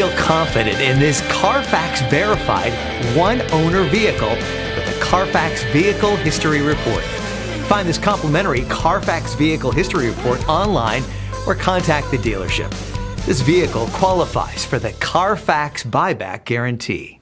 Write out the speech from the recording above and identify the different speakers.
Speaker 1: Feel confident in this Carfax verified one-owner vehicle with the Carfax Vehicle History Report. Find this complimentary Carfax Vehicle History Report online or contact the dealership. This vehicle qualifies for the Carfax Buyback Guarantee.